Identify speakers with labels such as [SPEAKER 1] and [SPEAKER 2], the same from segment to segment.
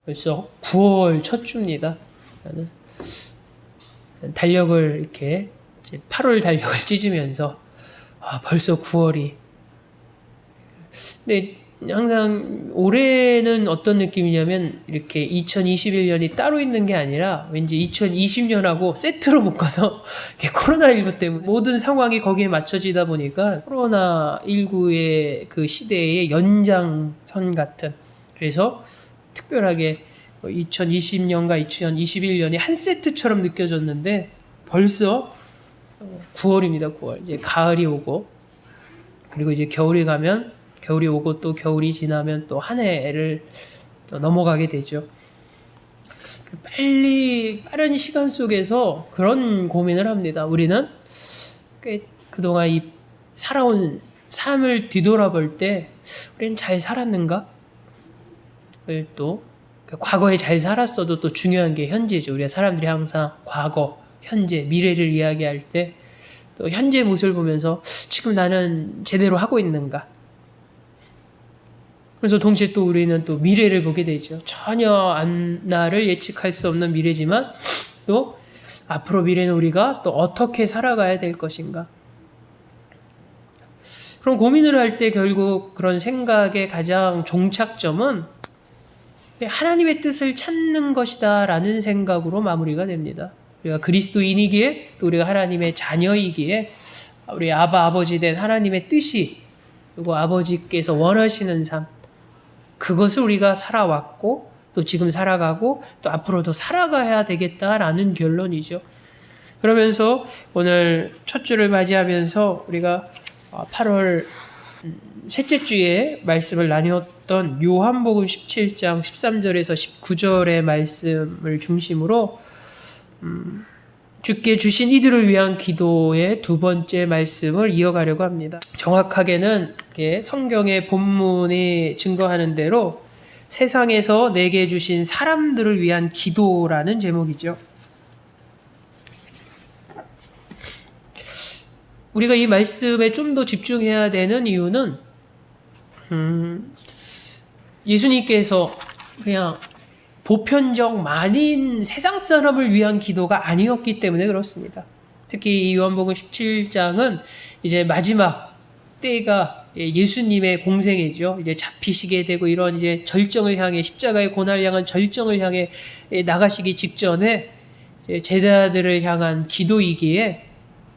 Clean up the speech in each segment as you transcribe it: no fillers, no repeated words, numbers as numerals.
[SPEAKER 1] 벌써 9월 첫 주입니다. 달력을 이렇게 8월 달력을 찢으면서 벌써 9월이. 근데 항상 올해는 어떤 느낌이냐면 이렇게 2021년이 따로 있는 게 아니라 왠지 2020년하고 세트로 묶어서 코로나19 때문에 모든 상황이 거기에 맞춰지다 보니까 코로나19의 그 시대의 연장선 같은, 그래서 특별하게 2020년과 2021년이 한 세트처럼 느껴졌는데 벌써 9월입니다. 9월. 이제 가을이 오고, 그리고 이제 겨울이 가면, 겨울이 오고 또 겨울이 지나면 또 한 해를 또 넘어가게 되죠. 빠른 시간 속에서 그런 고민을 합니다. 우리는 그동안 이 살아온 삶을 뒤돌아볼 때 우리는 잘 살았는가? 또 과거에 잘 살았어도 또 중요한 게 현재죠. 우리가 사람들이 항상 과거, 현재, 미래를 이야기할 때 또 현재 모습을 보면서 지금 나는 제대로 하고 있는가? 그래서 동시에 또 우리는 또 미래를 보게 되죠. 전혀 나를 예측할 수 없는 미래지만 또 앞으로 미래는 우리가 또 어떻게 살아가야 될 것인가? 그런 고민을 할 때 결국 그런 생각의 가장 종착점은 하나님의 뜻을 찾는 것이다 라는 생각으로 마무리가 됩니다. 우리가 그리스도인이기에 또 우리가 하나님의 자녀이기에 우리 아버지 된 하나님의 뜻이, 그리고 아버지께서 원하시는 삶, 그것을 우리가 살아왔고 또 지금 살아가고 또 앞으로도 살아가야 되겠다라는 결론이죠. 그러면서 오늘 첫 주를 맞이하면서 우리가 8월 셋째 주에 말씀을 나누었던 요한복음 17장 13절에서 19절의 말씀을 중심으로 주께 주신 이들을 위한 기도의 두 번째 말씀을 이어가려고 합니다. 정확하게는 성경의 본문이 증거하는 대로 세상에서 내게 주신 사람들을 위한 기도라는 제목이죠. 우리가 이 말씀에 좀 더 집중해야 되는 이유는 예수님께서 그냥 보편적 만인 세상 사람을 위한 기도가 아니었기 때문에 그렇습니다. 특히 이 요한복음 17장은 이제 마지막 때가 예수님의 공생애죠. 이제 잡히시게 되고 이런 이제 절정을 향해, 십자가의 고난을 향한 절정을 향해 나가시기 직전에 제자들을 향한 기도이기에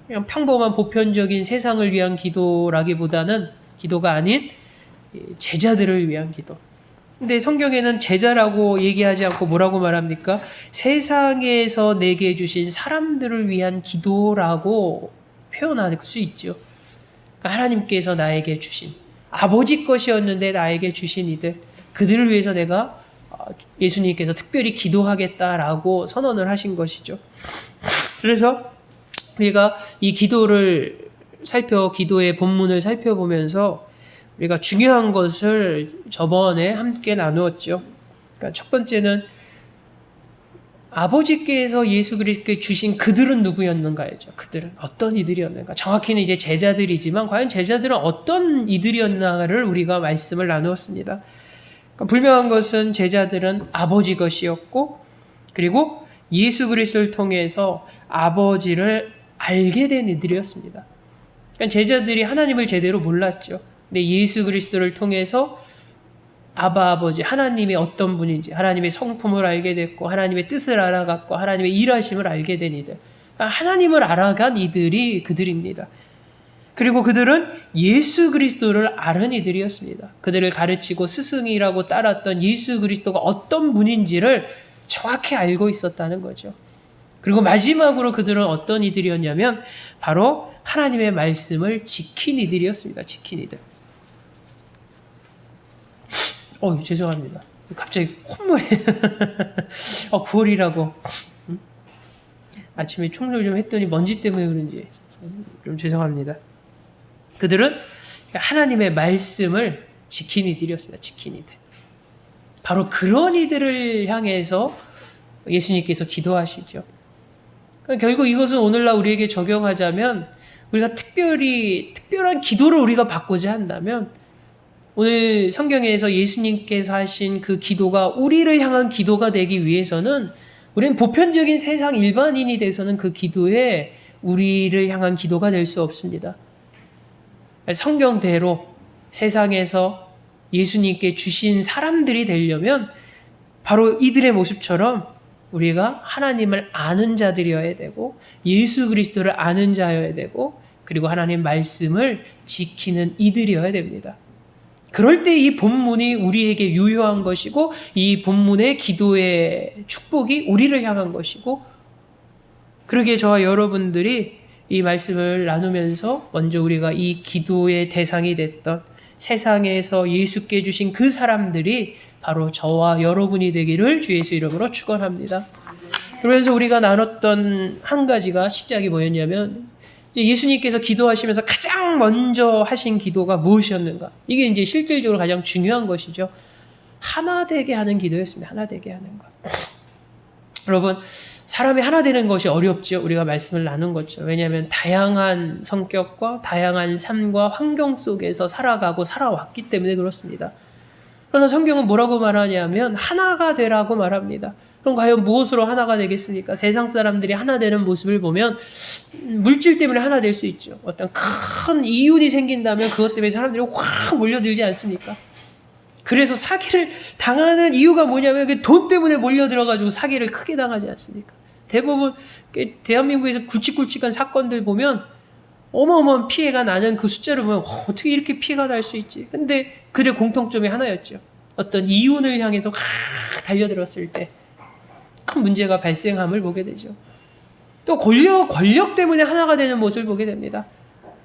[SPEAKER 1] 그냥 평범한 보편적인 세상을 위한 기도라기보다는 기도가 아닌 제자들을 위한 기도. 근데 성경에는 제자라고 얘기하지 않고 뭐라고 말합니까? 세상에서 내게 주신 사람들을 위한 기도라고 표현할 수 있죠. 그러니까 하나님께서 나에게 주신, 아버지 것이었는데 나에게 주신 이들, 그들을 위해서 내가 예수님께서 특별히 기도하겠다라고 선언을 하신 것이죠. 그래서 우리가 이 기도의 본문을 살펴보면서 우리가 중요한 것을 저번에 함께 나누었죠. 그러니까 첫 번째는 아버지께서 예수 그리스도께 주신 그들은 누구였는가였죠. 그들은 어떤 이들이었는가. 정확히는 이제 제자들이지만 과연 제자들은 어떤 이들이었나를 우리가 말씀을 나누었습니다. 그러니까 분명한 것은 제자들은 아버지 것이었고, 그리고 예수 그리스도를 통해서 아버지를 알게 된 이들이었습니다. 그러니까 제자들이 하나님을 제대로 몰랐죠. 근데 예수 그리스도를 통해서 아버지, 하나님이 어떤 분인지, 하나님의 성품을 알게 됐고, 하나님의 뜻을 알아갔고, 하나님의 일하심을 알게 된 이들. 그러니까 하나님을 알아간 이들이 그들입니다. 그리고 그들은 예수 그리스도를 아는 이들이었습니다. 그들을 가르치고 스승이라고 따랐던 예수 그리스도가 어떤 분인지를 정확히 알고 있었다는 거죠. 그리고 마지막으로 그들은 어떤 이들이었냐면 바로 하나님의 말씀을 지킨 이들이었습니다. 지킨 이들. 죄송합니다. 갑자기 콧물이 9월이라고 아침에 청소를 좀 했더니 먼지 때문에 그런지 좀 죄송합니다. 그들은 하나님의 말씀을 지킨 이들이었습니다. 지킨 이들. 바로 그런 이들을 향해서 예수님께서 기도하시죠. 그러니까 결국 이것은 오늘날 우리에게 적용하자면 우리가 특별한 기도를 우리가 받고자 한다면 오늘 성경에서 예수님께서 하신 그 기도가 우리를 향한 기도가 되기 위해서는 우리는 보편적인 세상 일반인이 돼서는 그 기도에 우리를 향한 기도가 될 수 없습니다. 성경대로 세상에서 예수님께 주신 사람들이 되려면 바로 이들의 모습처럼 우리가 하나님을 아는 자들이어야 되고 예수 그리스도를 아는 자여야 되고 그리고 하나님 말씀을 지키는 이들이어야 됩니다. 그럴 때 이 본문이 우리에게 유효한 것이고 이 본문의 기도의 축복이 우리를 향한 것이고 그러기에 저와 여러분들이 이 말씀을 나누면서 먼저 우리가 이 기도의 대상이 됐던 세상에서 예수께 주신 그 사람들이 바로 저와 여러분이 되기를 주 예수 이름으로 축원합니다. 그러면서 우리가 나눴던 한 가지가 시작이 뭐였냐면 예수님께서 기도하시면서 가장 먼저 하신 기도가 무엇이었는가? 이게 이제 실질적으로 가장 중요한 것이죠. 하나 되게 하는 기도였습니다. 하나 되게 하는 것. 여러분, 사람이 하나 되는 것이 어렵죠. 우리가 말씀을 나눈 거죠. 왜냐하면 다양한 성격과 다양한 삶과 환경 속에서 살아가고 살아왔기 때문에 그렇습니다. 그러나 성경은 뭐라고 말하냐면 하나가 되라고 말합니다. 그럼 과연 무엇으로 하나가 되겠습니까? 세상 사람들이 하나 되는 모습을 보면 물질 때문에 하나 될 수 있죠. 어떤 큰 이윤이 생긴다면 그것 때문에 사람들이 확 몰려들지 않습니까? 그래서 사기를 당하는 이유가 뭐냐면 돈 때문에 몰려들어가지고 사기를 크게 당하지 않습니까? 대부분 대한민국에서 굵직굵직한 사건들 보면 어마어마한 피해가 나는 그 숫자를 보면 어떻게 이렇게 피해가 날 수 있지? 근데 그들의 공통점이 하나였죠. 어떤 이윤을 향해서 확 달려들었을 때 큰 문제가 발생함을 보게 되죠. 또 권력 때문에 하나가 되는 모습을 보게 됩니다.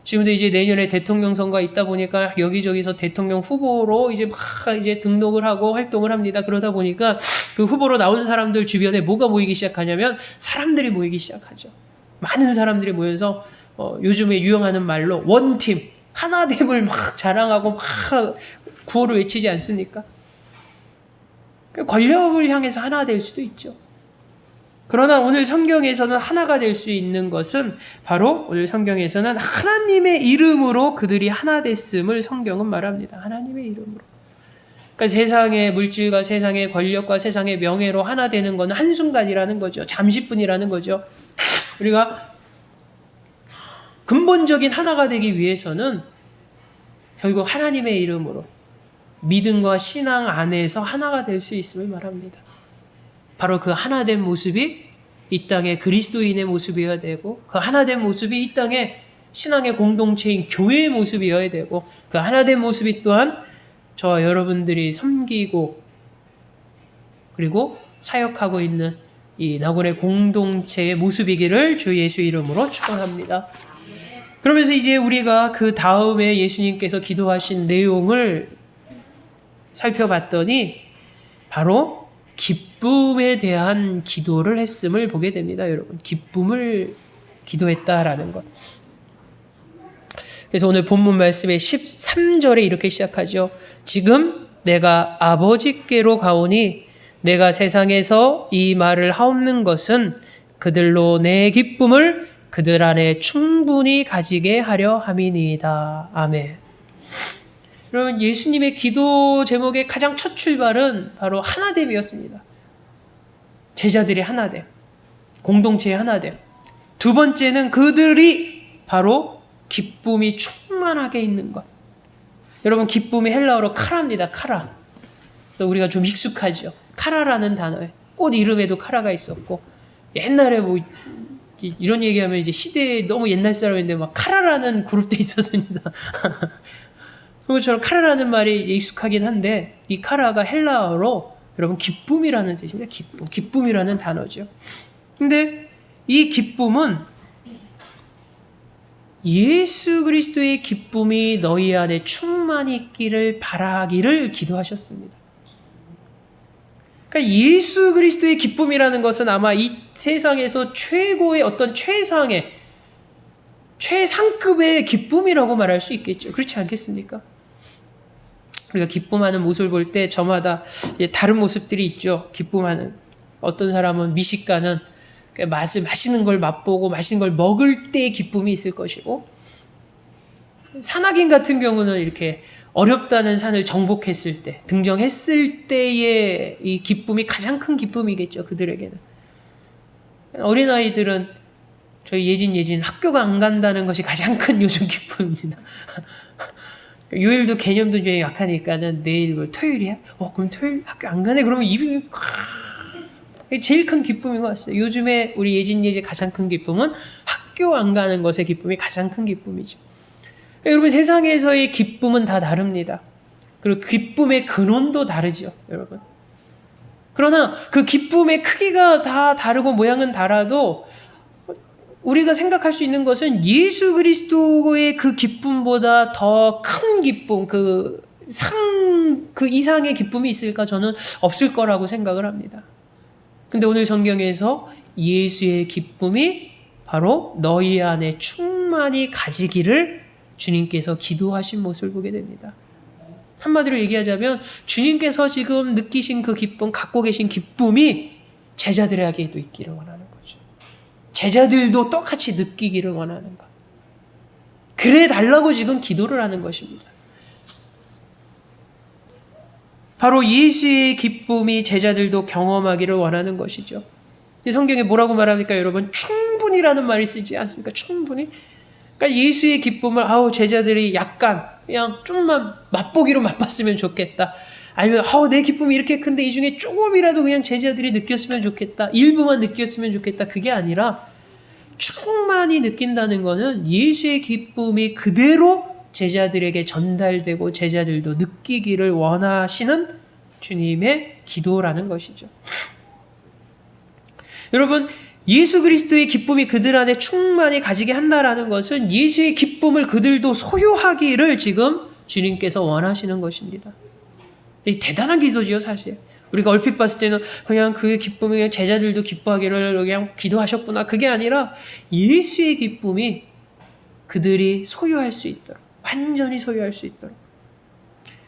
[SPEAKER 1] 지금도 이제 내년에 대통령 선거가 있다 보니까 여기저기서 대통령 후보로 이제 막 이제 등록을 하고 활동을 합니다. 그러다 보니까 그 후보로 나온 사람들 주변에 뭐가 모이기 시작하냐면 사람들이 모이기 시작하죠. 많은 사람들이 모여서 요즘에 유행하는 말로 원팀, 하나됨을 막 자랑하고 막 구호를 외치지 않습니까? 권력을 향해서 하나 될 수도 있죠. 그러나 오늘 성경에서는 하나가 될 수 있는 것은 바로 오늘 성경에서는 하나님의 이름으로 그들이 하나 됐음을 성경은 말합니다. 하나님의 이름으로. 그러니까 세상의 물질과 세상의 권력과 세상의 명예로 하나 되는 건 한순간이라는 거죠. 잠시뿐이라는 거죠. 우리가 근본적인 하나가 되기 위해서는 결국 하나님의 이름으로 믿음과 신앙 안에서 하나가 될 수 있음을 말합니다. 바로 그 하나된 모습이 이 땅의 그리스도인의 모습이어야 되고 그 하나된 모습이 이 땅의 신앙의 공동체인 교회의 모습이어야 되고 그 하나된 모습이 또한 저와 여러분들이 섬기고 그리고 사역하고 있는 이 나곤의 공동체의 모습이기를 주 예수 이름으로 축원합니다. 그러면서 이제 우리가 그 다음에 예수님께서 기도하신 내용을 살펴봤더니 바로 기쁨에 대한 기도를 했음을 보게 됩니다, 여러분. 기쁨을 기도했다라는 것. 그래서 오늘 본문 말씀의 13절에 이렇게 시작하죠. 지금 내가 아버지께로 가오니 내가 세상에서 이 말을 하옵는 것은 그들로 내 기쁨을 그들 안에 충분히 가지게 하려 함이니이다. 아멘. 여러분, 예수님의 기도 제목의 가장 첫 출발은 바로 하나됨이었습니다. 제자들의 하나됨, 공동체의 하나됨. 두 번째는 그들이 바로 기쁨이 충만하게 있는 것. 여러분, 기쁨이 헬라어로 카라입니다. 카라. 우리가 좀 익숙하죠. 카라라는 단어에 꽃 이름에도 카라가 있었고 옛날에 뭐 이런 얘기하면 이제 시대에 너무 옛날 사람인데 막 카라라는 그룹도 있었습니다. 그것처럼 카라라는 말이 익숙하긴 한데 이 카라가 헬라어로 여러분 기쁨이라는 뜻입니다. 기쁨이라는 단어죠. 근데 이 기쁨은 예수 그리스도의 기쁨이 너희 안에 충만히 있기를 바라기를 기도하셨습니다. 그러니까 예수 그리스도의 기쁨이라는 것은 아마 이 세상에서 최고의 어떤 최상급의 기쁨이라고 말할 수 있겠죠. 그렇지 않겠습니까? 우리가 기쁨하는 모습을 볼 때 저마다 다른 모습들이 있죠. 기쁨하는. 어떤 사람은 미식가는 맛있는 걸 맛보고 맛있는 걸 먹을 때의 기쁨이 있을 것이고 산악인 같은 경우는 이렇게 어렵다는 산을 정복했을 때, 등정했을 때의 이 기쁨이 가장 큰 기쁨이겠죠, 그들에게는. 어린아이들은 저희 예진 학교가 안 간다는 것이 가장 큰 요즘 기쁨입니다. 요일도 개념도 좀 약하니까는 내일 토요일이야? 그럼 토요일 학교 안 가네? 그러면 입이 제일 큰 기쁨인 것 같아요. 요즘에 우리 예진이의 가장 큰 기쁨은 학교 안 가는 것의 기쁨이 가장 큰 기쁨이죠. 여러분, 세상에서의 기쁨은 다 다릅니다. 그리고 기쁨의 근원도 다르죠, 여러분. 그러나 그 기쁨의 크기가 다 다르고 모양은 달라도 우리가 생각할 수 있는 것은 예수 그리스도의 그 기쁨보다 더 큰 기쁨, 그 이상의 기쁨이 있을까? 저는 없을 거라고 생각을 합니다. 근데 오늘 성경에서 예수의 기쁨이 바로 너희 안에 충만히 가지기를 주님께서 기도하신 모습을 보게 됩니다. 한마디로 얘기하자면 주님께서 지금 느끼신 그 기쁨, 갖고 계신 기쁨이 제자들에게도 있기를 원하는 거죠. 제자들도 똑같이 느끼기를 원하는 것. 그래 달라고 지금 기도를 하는 것입니다. 바로 예수의 기쁨이 제자들도 경험하기를 원하는 것이죠. 이 성경에 뭐라고 말합니까, 여러분? 충분히라는 말이 쓰지 않습니까? 충분히. 그러니까 예수의 기쁨을 제자들이 약간 그냥 좀만 맛보기로 맛봤으면 좋겠다. 아니면 내 기쁨이 이렇게 큰데 이 중에 조금이라도 그냥 제자들이 느꼈으면 좋겠다. 일부만 느꼈으면 좋겠다. 그게 아니라 충만히 느낀다는 거는 예수의 기쁨이 그대로 제자들에게 전달되고 제자들도 느끼기를 원하시는 주님의 기도라는 것이죠. 여러분, 예수 그리스도의 기쁨이 그들 안에 충만히 가지게 한다라는 것은 예수의 기쁨을 그들도 소유하기를 지금 주님께서 원하시는 것입니다. 이 대단한 기도지요, 사실. 우리가 얼핏 봤을 때는 그냥 그 기쁨이 그냥 제자들도 기뻐하기를 그냥 기도하셨구나. 그게 아니라 예수의 기쁨이 그들이 소유할 수 있도록, 완전히 소유할 수 있도록.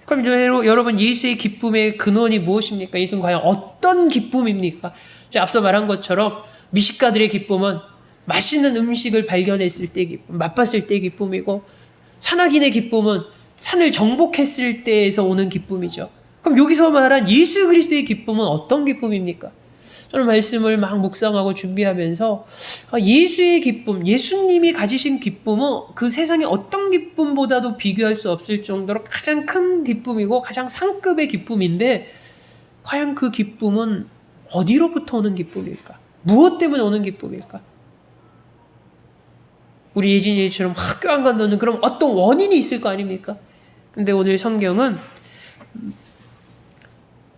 [SPEAKER 1] 그럼 여러분, 예수의 기쁨의 근원이 무엇입니까? 예수는 과연 어떤 기쁨입니까? 제가 앞서 말한 것처럼 미식가들의 기쁨은 맛있는 음식을 발견했을 때 기쁨, 맛봤을 때 기쁨이고, 산악인의 기쁨은 산을 정복했을 때에서 오는 기쁨이죠. 그럼 여기서 말한 예수 그리스도의 기쁨은 어떤 기쁨입니까? 저는 말씀을 막 묵상하고 준비하면서 예수의 기쁨, 예수님이 가지신 기쁨은 그 세상의 어떤 기쁨보다도 비교할 수 없을 정도로 가장 큰 기쁨이고 가장 상급의 기쁨인데, 과연 그 기쁨은 어디로부터 오는 기쁨일까? 무엇 때문에 오는 기쁨일까? 우리 예진이처럼 학교 안 간다는 그럼 어떤 원인이 있을 거 아닙니까? 근데 오늘 성경은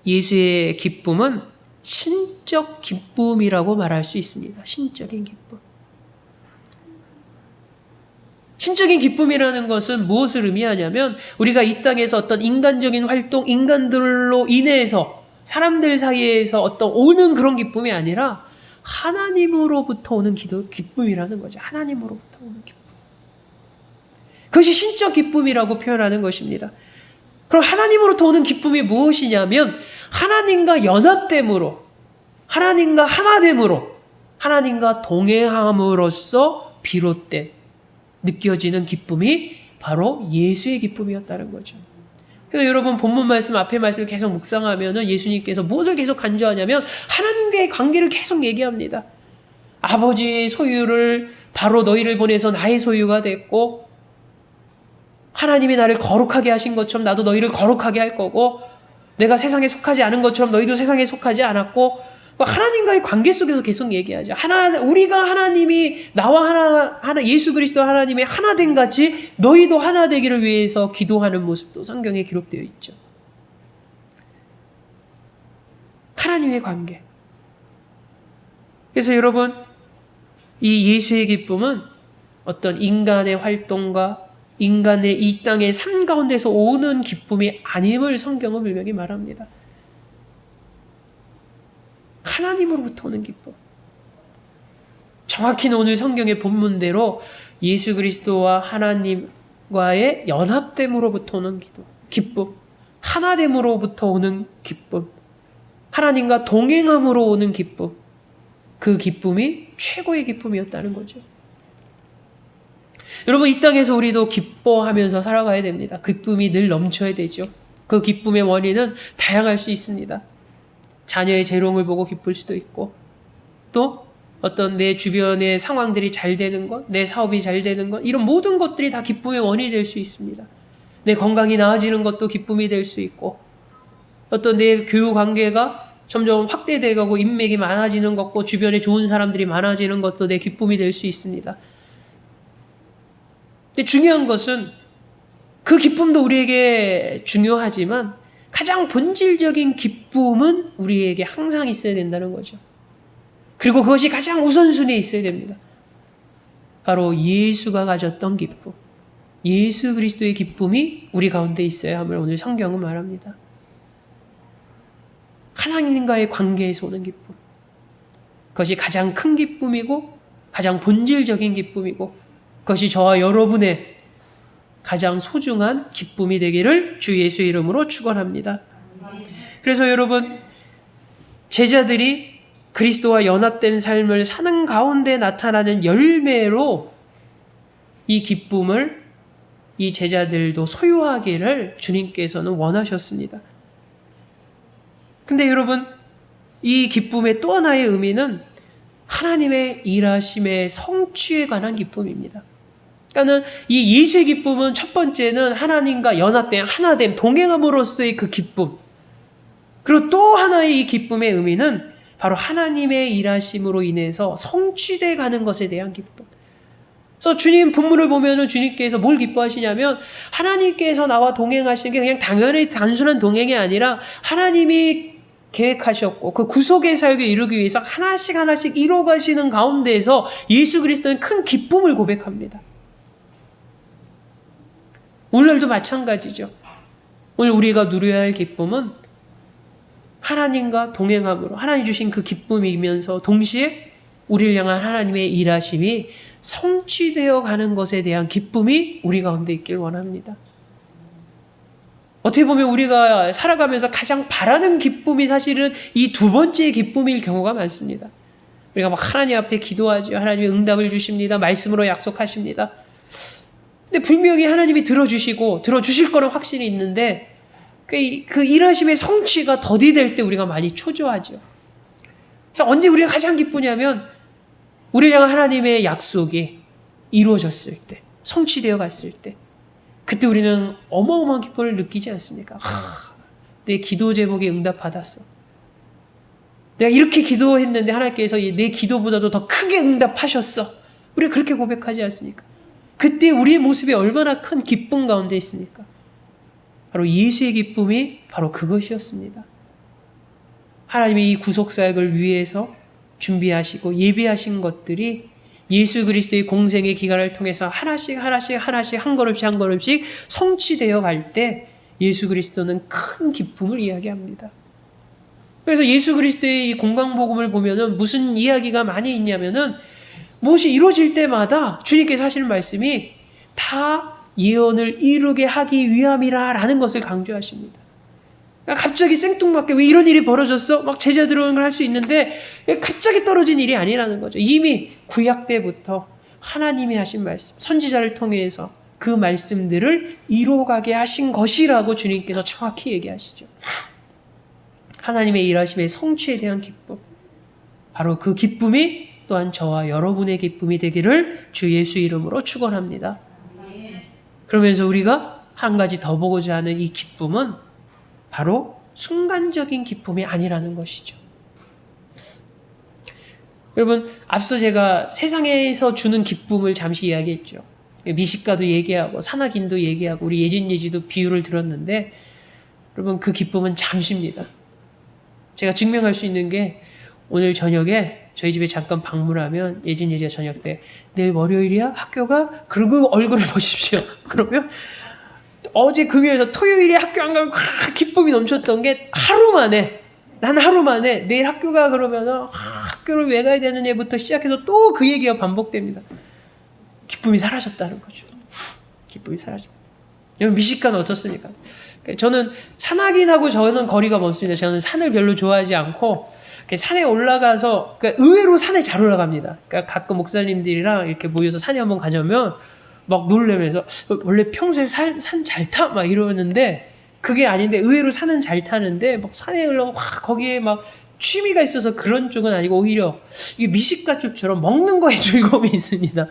[SPEAKER 1] 예수의 기쁨은 신적 기쁨이라고 말할 수 있습니다. 신적인 기쁨. 신적인 기쁨이라는 것은 무엇을 의미하냐면 우리가 이 땅에서 어떤 인간적인 활동, 인간들로 인해서 사람들 사이에서 어떤 오는 그런 기쁨이 아니라 하나님으로부터 오는 기쁨이라는 거죠. 하나님으로부터 오는 기쁨. 그것이 신적 기쁨이라고 표현하는 것입니다. 그럼 하나님으로부터 오는 기쁨이 무엇이냐면 하나님과 연합됨으로, 하나님과 하나됨으로, 하나님과 동행함으로써 비롯된 느껴지는 기쁨이 바로 예수의 기쁨이었다는 거죠. 그래서 여러분 본문 말씀 앞에 말씀을 계속 묵상하면은 예수님께서 무엇을 계속 간주하냐면 하나님과의 관계를 계속 얘기합니다. 아버지의 소유를 바로 너희를 보내서 나의 소유가 됐고, 하나님이 나를 거룩하게 하신 것처럼 나도 너희를 거룩하게 할 거고, 내가 세상에 속하지 않은 것처럼 너희도 세상에 속하지 않았고, 하나님과의 관계 속에서 계속 얘기하죠. 우리가 하나님이 나와 예수 그리스도 하나님의 하나됨 같이 너희도 하나 되기를 위해서 기도하는 모습도 성경에 기록되어 있죠. 하나님의 관계. 그래서 여러분, 이 예수의 기쁨은 어떤 인간의 활동과 인간의 이 땅의 삶 가운데서 오는 기쁨이 아님을 성경은 분명히 말합니다. 하나님으로부터 오는 기쁨. 정확히는 오늘 성경의 본문대로 예수 그리스도와 하나님과의 연합됨으로부터 오는 기쁨. 하나됨으로부터 오는 기쁨. 하나님과 동행함으로 오는 기쁨. 그 기쁨이 최고의 기쁨이었다는 거죠. 여러분, 이 땅에서 우리도 기뻐하면서 살아가야 됩니다. 기쁨이 늘 넘쳐야 되죠. 그 기쁨의 원인은 다양할 수 있습니다. 자녀의 재롱을 보고 기쁠 수도 있고, 또 어떤 내 주변의 상황들이 잘 되는 것, 내 사업이 잘 되는 것, 이런 모든 것들이 다 기쁨의 원인이 될 수 있습니다. 내 건강이 나아지는 것도 기쁨이 될 수 있고, 어떤 내 교육 관계가 점점 확대돼 가고 인맥이 많아지는 것고 주변에 좋은 사람들이 많아지는 것도 내 기쁨이 될 수 있습니다. 근데 중요한 것은 그 기쁨도 우리에게 중요하지만 가장 본질적인 기쁨은 우리에게 항상 있어야 된다는 거죠. 그리고 그것이 가장 우선순위에 있어야 됩니다. 바로 예수가 가졌던 기쁨, 예수 그리스도의 기쁨이 우리 가운데 있어야 함을 오늘 성경은 말합니다. 하나님과의 관계에서 오는 기쁨, 그것이 가장 큰 기쁨이고 가장 본질적인 기쁨이고 그것이 저와 여러분의 가장 소중한 기쁨이 되기를 주 예수의 이름으로 축원합니다. 그래서 여러분, 제자들이 그리스도와 연합된 삶을 사는 가운데 나타나는 열매로 이 기쁨을 이 제자들도 소유하기를 주님께서는 원하셨습니다. 근데 여러분, 이 기쁨의 또 하나의 의미는 하나님의 일하심의 성취에 관한 기쁨입니다. 그러니까는 이 예수의 기쁨은 첫 번째는 하나님과 연합된 하나됨, 동행함으로써의 그 기쁨. 그리고 또 하나의 이 기쁨의 의미는 바로 하나님의 일하심으로 인해서 성취돼 가는 것에 대한 기쁨. 그래서 주님 본문을 보면은 주님께서 뭘 기뻐하시냐면 하나님께서 나와 동행하시는 게 그냥 당연히 단순한 동행이 아니라 하나님이 계획하셨고 그 구속의 사역에 이루기 위해서 하나씩 하나씩 이뤄가시는 가운데에서 예수 그리스도는 큰 기쁨을 고백합니다. 오늘도 마찬가지죠. 오늘 우리가 누려야 할 기쁨은 하나님과 동행함으로 하나님 주신 그 기쁨이면서 동시에 우리를 향한 하나님의 일하심이 성취되어 가는 것에 대한 기쁨이 우리 가운데 있길 원합니다. 어떻게 보면 우리가 살아가면서 가장 바라는 기쁨이 사실은 이 두 번째 기쁨일 경우가 많습니다. 우리가 막 하나님 앞에 기도하죠. 하나님이 응답을 주십니다. 말씀으로 약속하십니다. 근데 분명히 하나님이 들어주시고 들어주실 거는 확신이 있는데 그 일하심의 성취가 더디될 때 우리가 많이 초조하죠. 그래서 언제 우리가 가장 기쁘냐면 우리를 향한 하나님의 약속이 이루어졌을 때, 성취되어 갔을 때, 그때 우리는 어마어마한 기쁨을 느끼지 않습니까? 내 기도 제목에 응답받았어. 내가 이렇게 기도했는데 하나님께서 내 기도보다도 더 크게 응답하셨어. 우리가 그렇게 고백하지 않습니까? 그때 우리의 모습이 얼마나 큰 기쁨 가운데 있습니까? 바로 예수의 기쁨이 바로 그것이었습니다. 하나님이 이 구속사역을 위해서 준비하시고 예비하신 것들이 예수 그리스도의 공생의 기간을 통해서 하나씩 한 걸음씩 성취되어 갈 때 예수 그리스도는 큰 기쁨을 이야기합니다. 그래서 예수 그리스도의 이 공강복음을 보면은 무슨 이야기가 많이 있냐면은 무엇이 이루어질 때마다 주님께서 하시는 말씀이 다 예언을 이루게 하기 위함이라 라는 것을 강조하십니다. 갑자기 생뚱맞게 왜 이런 일이 벌어졌어? 막 제자들은 걸 할 수 있는데 갑자기 떨어진 일이 아니라는 거죠. 이미 구약 때부터 하나님이 하신 말씀, 선지자를 통해서 그 말씀들을 이루어가게 하신 것이라고 주님께서 정확히 얘기하시죠. 하나님의 일하심의 성취에 대한 기쁨, 바로 그 기쁨이 또한 저와 여러분의 기쁨이 되기를 주 예수 이름으로 축원합니다. 그러면서 우리가 한 가지 더 보고자 하는 이 기쁨은 바로 순간적인 기쁨이 아니라는 것이죠. 여러분, 앞서 제가 세상에서 주는 기쁨을 잠시 이야기했죠. 미식가도 얘기하고 산악인도 얘기하고 우리 예진 예지도 비유를 들었는데 여러분, 그 기쁨은 잠시입니다. 제가 증명할 수 있는 게 오늘 저희 집에 잠깐 방문하면 예진 예지가 저녁 때 내일 월요일이야? 학교가? 그리고 얼굴을 보십시오. 그러면 어제 금요일에서 토요일에 학교 안 가면 기쁨이 넘쳤던 게 하루 만에 내일 학교가 그러면 학교를 왜 가야 되는 애부터 시작해서 또 그 얘기가 반복됩니다. 기쁨이 사라졌다는 거죠. 기쁨이 사라집니다. 여러분, 미식가는 어떻습니까? 저는 산악인하고 저는 거리가 멀습니다. 저는 산을 별로 좋아하지 않고 산에 올라가서 의외로 산에 잘 올라갑니다. 가끔 목사님들이랑 이렇게 모여서 산에 한번 가자면 막 놀래면서 원래 평소에 산 잘 타? 막 이러는데 그게 아닌데 의외로 산은 잘 타는데 막 산에 올라가 막 거기에 막 취미가 있어서 그런 쪽은 아니고 오히려 이게 미식가 쪽처럼 먹는 거에 즐거움이 있습니다.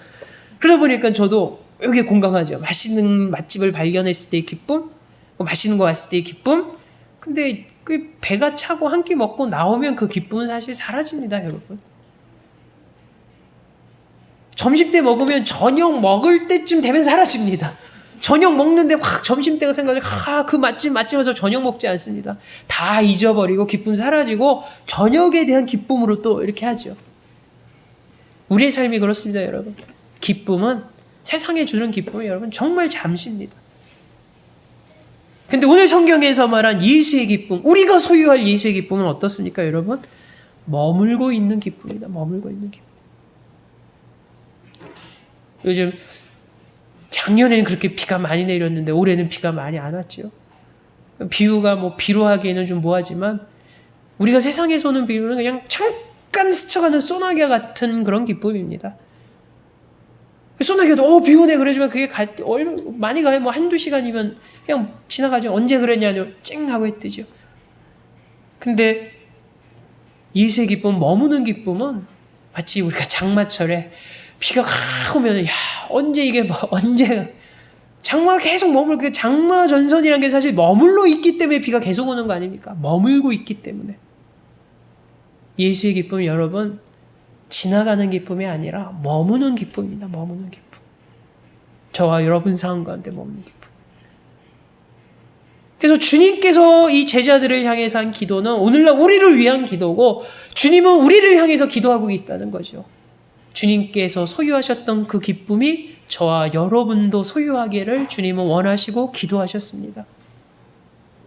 [SPEAKER 1] 그러다 보니까 저도 여기에 공감하죠. 맛있는 맛집을 발견했을 때의 기쁨, 맛있는 거 왔을 때의 기쁨. 근데 그 배가 차고 한 끼 먹고 나오면 그 기쁨은 사실 사라집니다, 여러분. 점심때 먹으면 저녁 먹을 때쯤 되면 사라집니다. 저녁 먹는데 확 점심때가 생각이 그 맛집에서 저녁 먹지 않습니다. 다 잊어버리고 기쁨 사라지고 저녁에 대한 기쁨으로 또 이렇게 하죠. 우리의 삶이 그렇습니다, 여러분. 기쁨은 세상에 주는 기쁨은 여러분 정말 잠시입니다. 근데 오늘 성경에서 말한 예수의 기쁨, 우리가 소유할 예수의 기쁨은 어떻습니까, 여러분? 머물고 있는 기쁨이다. 머물고 있는 기쁨. 요즘 작년에는 그렇게 비가 많이 내렸는데 올해는 비가 많이 안 왔죠. 비유가 뭐 비로 하기에는 좀 뭐하지만 우리가 세상에서 오는 비유는 그냥 잠깐 스쳐가는 소나기 같은 그런 기쁨입니다. 소나기도 비 오네 그러지만 그게 많이 가요. 뭐 한두 시간이면 그냥 지나가죠. 언제 그랬냐뇨 쨍 하고 뜨죠. 근데 예수의 기쁨, 머무는 기쁨은 마치 우리가 장마철에 비가 오면 언제 장마가 계속 그 장마 전선이라는 게 사실 머물러 있기 때문에 비가 계속 오는 거 아닙니까? 머물고 있기 때문에. 예수의 기쁨은 여러분 지나가는 기쁨이 아니라 머무는 기쁨입니다. 머무는 기쁨. 저와 여러분 상황 가운데 머무는 기쁨. 그래서 주님께서 이 제자들을 향해서 한 기도는 오늘날 우리를 위한 기도고 주님은 우리를 향해서 기도하고 계시다는 거죠. 주님께서 소유하셨던 그 기쁨이 저와 여러분도 소유하기를 주님은 원하시고 기도하셨습니다.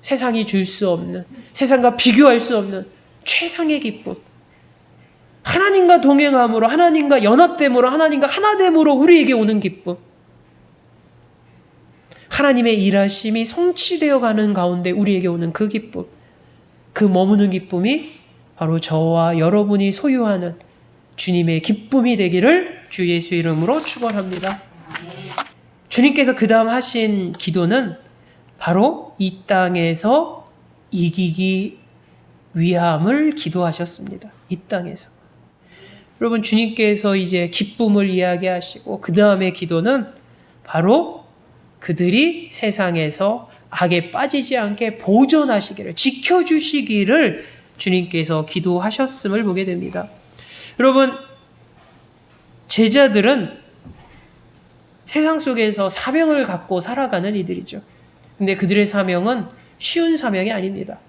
[SPEAKER 1] 세상이 줄 수 없는, 세상과 비교할 수 없는 최상의 기쁨. 하나님과 동행함으로, 하나님과 연합됨으로, 하나님과 하나됨으로 우리에게 오는 기쁨. 하나님의 일하심이 성취되어 가는 가운데 우리에게 오는 그 기쁨. 그 머무는 기쁨이 바로 저와 여러분이 소유하는 주님의 기쁨이 되기를 주 예수 이름으로 축원합니다. 주님께서 그 다음 하신 기도는 바로 이 땅에서 이기기 위함을 기도하셨습니다. 이 땅에서. 여러분 주님께서 이제 기쁨을 이야기하시고 그 다음의 기도는 바로 그들이 세상에서 악에 빠지지 않게 보존하시기를, 지켜주시기를 주님께서 기도하셨음을 보게 됩니다. 여러분, 제자들은 세상 속에서 사명을 갖고 살아가는 이들이죠. 근데 그들의 사명은 쉬운 사명이 아닙니다.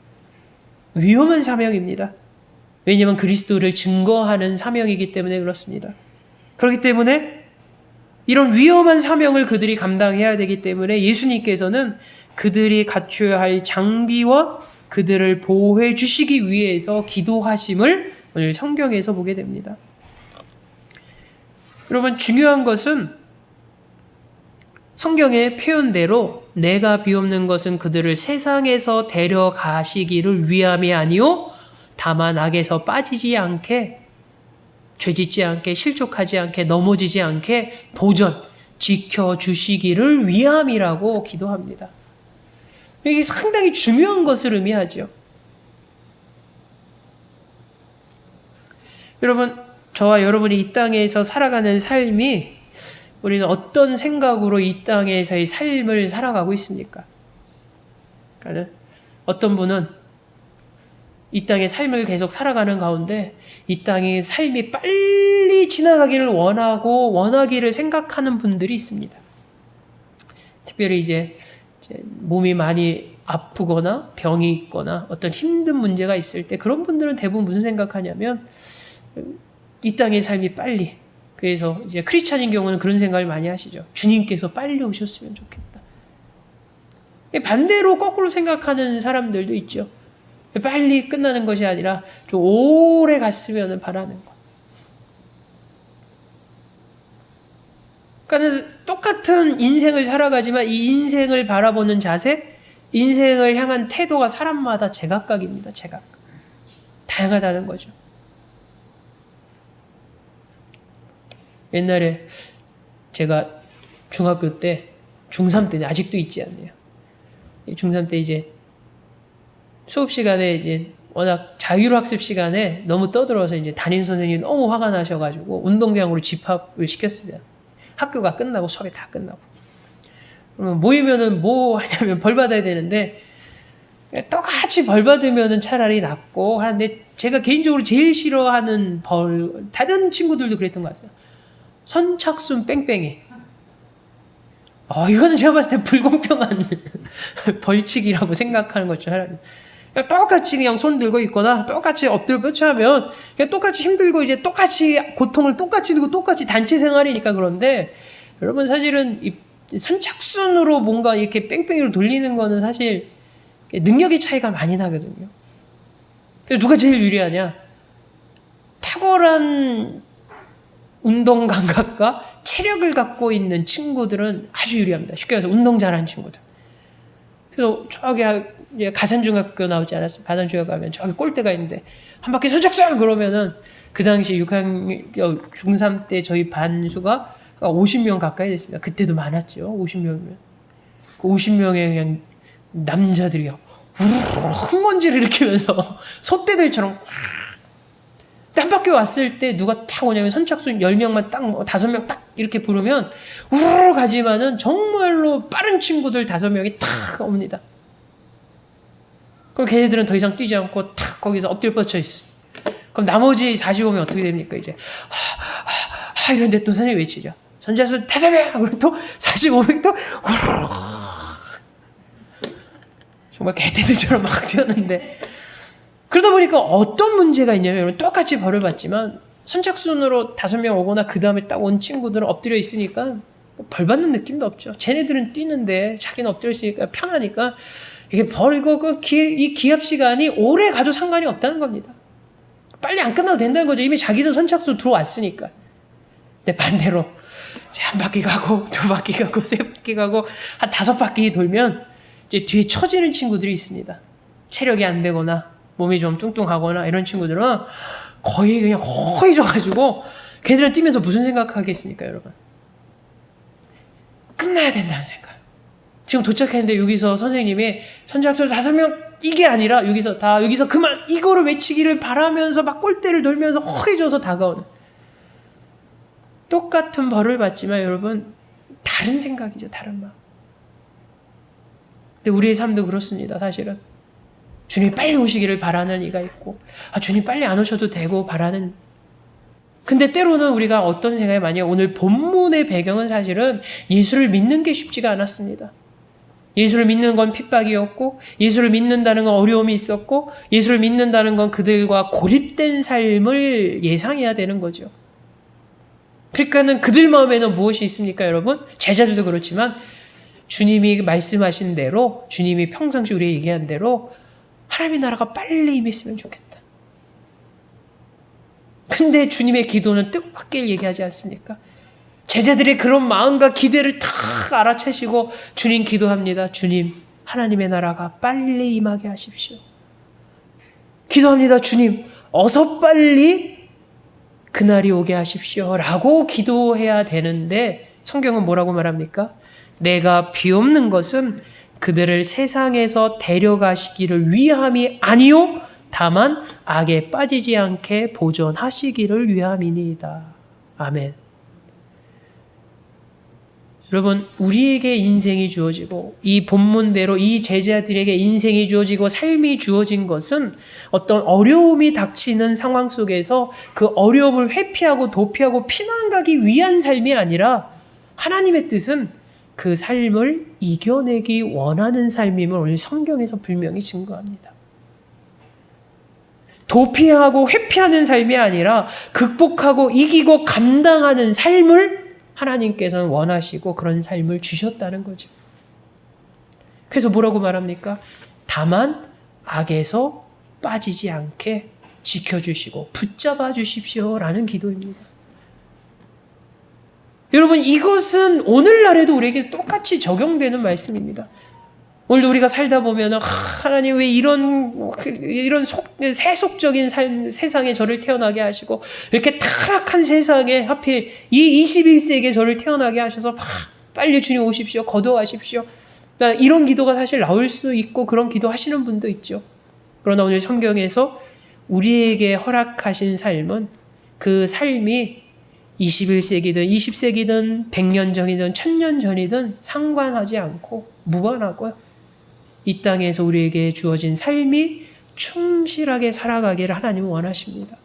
[SPEAKER 1] 위험한 사명입니다. 왜냐하면 그리스도를 증거하는 사명이기 때문에 그렇습니다. 그렇기 때문에 이런 위험한 사명을 그들이 감당해야 되기 때문에 예수님께서는 그들이 갖춰야 할 장비와 그들을 보호해 주시기 위해서 기도하심을 오늘 성경에서 보게 됩니다. 여러분 중요한 것은 성경의 표현대로 내가 비옵는 것은 그들을 세상에서 데려가시기를 위함이 아니요 다만 악에서 빠지지 않게, 죄짓지 않게, 실족하지 않게, 넘어지지 않게 보존, 지켜주시기를 위함이라고 기도합니다. 이게 상당히 중요한 것을 의미하죠. 여러분, 저와 여러분이 이 땅에서 살아가는 삶이 우리는 어떤 생각으로 이 땅에서의 삶을 살아가고 있습니까? 그러니까 어떤 분은 이 땅의 삶을 계속 살아가는 가운데 이 땅의 삶이 빨리 지나가기를 원하기를 생각하는 분들이 있습니다. 특별히 이제 몸이 많이 아프거나 병이 있거나 어떤 힘든 문제가 있을 때 그런 분들은 대부분 무슨 생각하냐면 이 땅의 삶이 빨리, 그래서 이제 크리스찬인 경우는 그런 생각을 많이 하시죠. 주님께서 빨리 오셨으면 좋겠다. 반대로 거꾸로 생각하는 사람들도 있죠. 빨리 끝나는 것이 아니라 좀 오래 갔으면 바라는 것. 그러니까 똑같은 인생을 살아가지만 이 인생을 바라보는 자세, 인생을 향한 태도가 사람마다 제각각입니다. 제각각. 다양하다는 거죠. 옛날에 제가 중학교 때, 중3 때 아직도 있지 않네요. 중3 때 이제 수업 시간에 이제 워낙 자율학습 시간에 너무 떠들어서 이제 담임 선생님이 너무 화가 나셔가지고 운동장으로 집합을 시켰습니다. 학교가 끝나고 수업이 다 끝나고. 그러면 모이면은 뭐 하냐면 벌 받아야 되는데 똑같이 벌 받으면은 차라리 낫고 하는데 제가 개인적으로 제일 싫어하는 벌, 다른 친구들도 그랬던 것 같아요. 선착순 뺑뺑이. 이거는 제가 봤을 때 불공평한 벌칙이라고 생각하는 것 중 하나입니다. 그냥 똑같이 그냥 손 들고 있거나 똑같이 엎드려 뻗쳐하면 그냥 똑같이 힘들고 이제 똑같이 고통을 똑같이 들고 똑같이 단체 생활이니까 그런데 여러분 사실은 이 선착순으로 뭔가 이렇게 뺑뺑이로 돌리는 거는 사실 능력의 차이가 많이 나거든요. 그래서 누가 제일 유리하냐? 탁월한 운동 감각과 체력을 갖고 있는 친구들은 아주 유리합니다. 쉽게 말해서 운동 잘하는 친구들. 그래서 저기 가산중학교 나오지 않았어요? 가산중학교 가면 저기 골대가 있는데 한 바퀴 선착순 그러면은 그 당시 6학년 중3 때 저희 반 수가 50명 가까이 됐습니다. 그때도 많았죠. 50명이면. 그 50명의 그냥 남자들이요. 흙먼지를 일으키면서 소떼들처럼 한 바퀴 왔을 때 누가 탁 오냐면 선착순 10명만 딱 5명 딱 이렇게 부르면 우르르 가지만은 정말로 빠른 친구들 5명이 탁 옵니다. 그럼 걔네들은 더 이상 뛰지 않고 탁 거기서 엎드려 뻗쳐 있어. 그럼 나머지 45명 어떻게 됩니까? 이제 이런데 또 선생님이 외치죠. 선착순 5명! 그리고 또 45명 또 우르르 정말 개떼들처럼 막 뛰었는데 그러다 보니까 어떤 문제가 있냐면 똑같이 벌을 받지만 선착순으로 5명 오거나 그 다음에 딱 온 친구들은 엎드려 있으니까 벌 받는 느낌도 없죠. 쟤네들은 뛰는데 자기는 엎드려 있으니까 편하니까 이게 벌고 이 기합 시간이 오래 가도 상관이 없다는 겁니다. 빨리 안 끝나도 된다는 거죠. 이미 자기도 선착순 들어왔으니까. 근데 반대로 한 바퀴 가고 2바퀴 가고 3바퀴 가고 한 5바퀴 돌면 이제 뒤에 처지는 친구들이 있습니다. 체력이 안 되거나 몸이 좀 뚱뚱하거나 이런 친구들은 거의 그냥 허해져가지고 걔들은 뛰면서 무슨 생각하겠습니까, 여러분? 끝나야 된다는 생각. 지금 도착했는데 여기서 선생님이 선착순 5명 이게 아니라 여기서 그만 이거를 외치기를 바라면서 막 꼴대를 돌면서 허해져서 다가오는 똑같은 벌을 받지만 여러분 다른 생각이죠, 다른 마음. 근데 우리의 삶도 그렇습니다, 사실은. 주님 빨리 오시기를 바라는 이가 있고 주님 빨리 안 오셔도 되고 바라는. 근데 때로는 우리가 어떤 생각이 많이 오늘 본문의 배경은 사실은 예수를 믿는 게 쉽지가 않았습니다. 예수를 믿는 건 핍박이었고 예수를 믿는다는 건 어려움이 있었고 예수를 믿는다는 건 그들과 고립된 삶을 예상해야 되는 거죠. 그러니까는 그들 마음에는 무엇이 있습니까, 여러분? 제자들도 그렇지만 주님이 말씀하신 대로 주님이 평상시 우리에게 얘기한 대로 하나님의 나라가 빨리 임했으면 좋겠다. 근데 주님의 기도는 뜻밖의 얘기하지 않습니까? 제자들의 그런 마음과 기대를 다 알아채시고 주님 기도합니다. 주님, 하나님의 나라가 빨리 임하게 하십시오. 기도합니다. 주님, 어서 빨리 그날이 오게 하십시오. 라고 기도해야 되는데 성경은 뭐라고 말합니까? 내가 비옵는 것은 그들을 세상에서 데려가시기를 위함이 아니요 다만 악에 빠지지 않게 보존하시기를 위함이니이다. 아멘. 여러분, 우리에게 인생이 주어지고 이 본문대로 이 제자들에게 인생이 주어지고 삶이 주어진 것은 어떤 어려움이 닥치는 상황 속에서 그 어려움을 회피하고 도피하고 피난 가기 위한 삶이 아니라 하나님의 뜻은 그 삶을 이겨내기 원하는 삶임을 오늘 성경에서 분명히 증거합니다. 도피하고 회피하는 삶이 아니라 극복하고 이기고 감당하는 삶을 하나님께서는 원하시고 그런 삶을 주셨다는 거죠. 그래서 뭐라고 말합니까? 다만 악에서 빠지지 않게 지켜주시고 붙잡아 주십시오라는 기도입니다. 여러분, 이것은 오늘날에도 우리에게 똑같이 적용되는 말씀입니다. 오늘도 우리가 살다 보면 하나님 왜 이런 세속적인 세상에 저를 태어나게 하시고 이렇게 타락한 세상에 하필 이 21세기에 저를 태어나게 하셔서 빨리 주님 오십시오. 거두어가십시오. 이런 기도가 사실 나올 수 있고 그런 기도 하시는 분도 있죠. 그러나 오늘 성경에서 우리에게 허락하신 삶은 그 삶이 21세기든 20세기든 100년 전이든 1000년 전이든 상관하지 않고 무관하고 이 땅에서 우리에게 주어진 삶이 충실하게 살아가기를 하나님은 원하십니다.